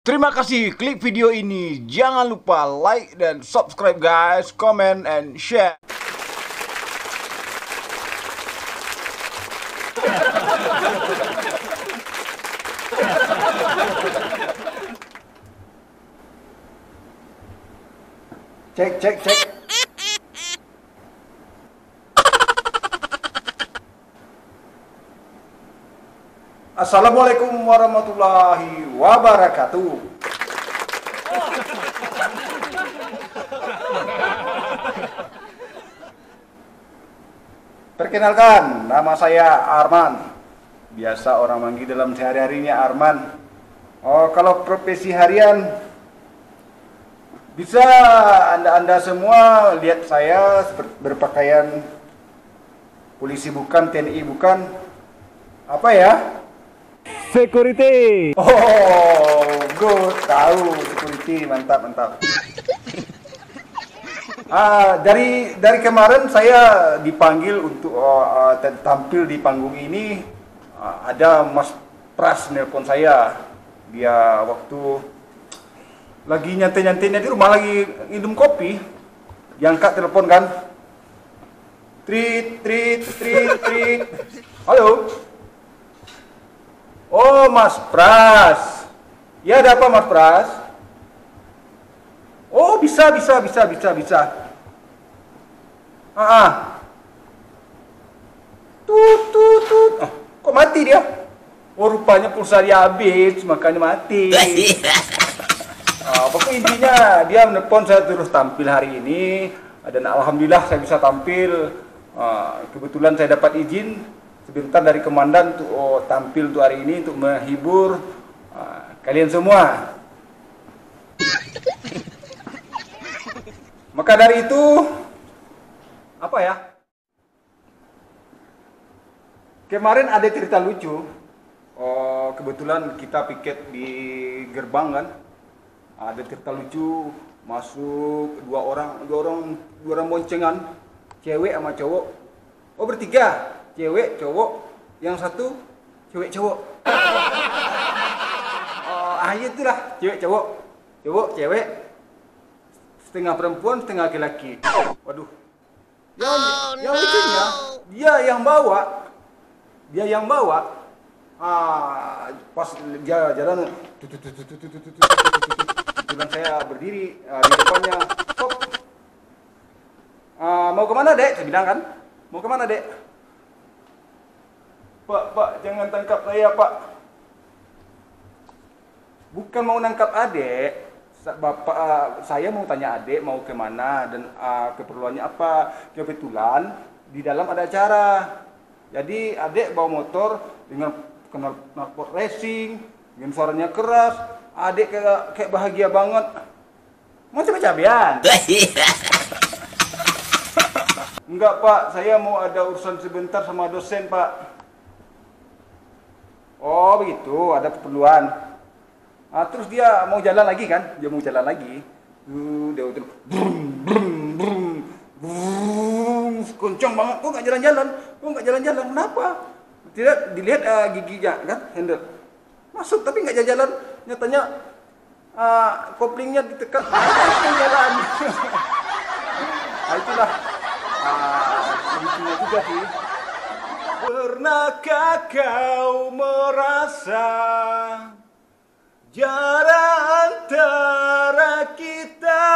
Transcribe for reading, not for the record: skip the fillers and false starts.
Terima kasih klik video ini. Jangan lupa like dan subscribe guys, comment and share. Cek. Assalamualaikum warahmatullahi wabarakatuh. Perkenalkan, nama saya Arman. Biasa orang manggil dalam sehari-harinya Arman. Oh, kalau profesi harian, bisa anda semua lihat saya berpakaian polisi bukan, TNI bukan, apa ya? Security. Oh, good, tahu security, mantap. Dari kemarin saya dipanggil untuk tampil di panggung ini. Ada Mas Pras nelpon saya. Dia waktu lagi nyantai-nyantainya di rumah, lagi minum kopi, diangkat telepon kan. Trit. Halo. Oh, Mas Pras. Ya, ada apa Mas Pras? Oh, bisa. Tut. Oh, kok mati dia? Oh, rupanya pulsa dia habis, makanya mati. Pokoknya intinya dia menelpon saya terus tampil hari ini, dan alhamdulillah saya bisa tampil. Kebetulan saya dapat izin sebentar dari komandan untuk tampil untuk hari ini untuk menghibur kalian semua. Maka dari itu, apa ya? Kemarin ada cerita lucu. Kebetulan kita piket di gerbang kan. Ada cerita lucu, masuk dua orang boncengan, cewek sama cowok. Oh, bertiga, cewek, cowok, yang satu cewek, cowok. Itulah cewek, cowok, cewek, setengah perempuan, setengah laki-laki. Waduh, yang lucunya dia yang bawa. Pas dia jalan, kebetulan saya berdiri di depannya. Stop. Mau kemana dek? Saya bilang kan, mau kemana dek? Pak, jangan tangkap saya pak. Bukan mau nangkap adek, bapak. Saya mau tanya adek mau kemana dan keperluannya apa. Kebetulan di dalam ada acara. Jadi adek bawa motor dengan knalpot racing, dengan suaranya keras. Adek kayak bahagia banget. Mau cabai-cabian? Enggak pak, saya mau ada urusan sebentar sama dosen pak. Oh begitu, ada keperluan. Terus dia mau jalan lagi kan? Dia mau jalan lagi. Dia udah kencang banget. Kok nggak jalan-jalan? Kenapa? Tidak dilihat giginya kan, handle. Masuk tapi nggak jalan. Nyatanya koplingnya ditekan. Jalan. Itulah lucunya juga sih. Pernahkah kau merasa jarak antara kita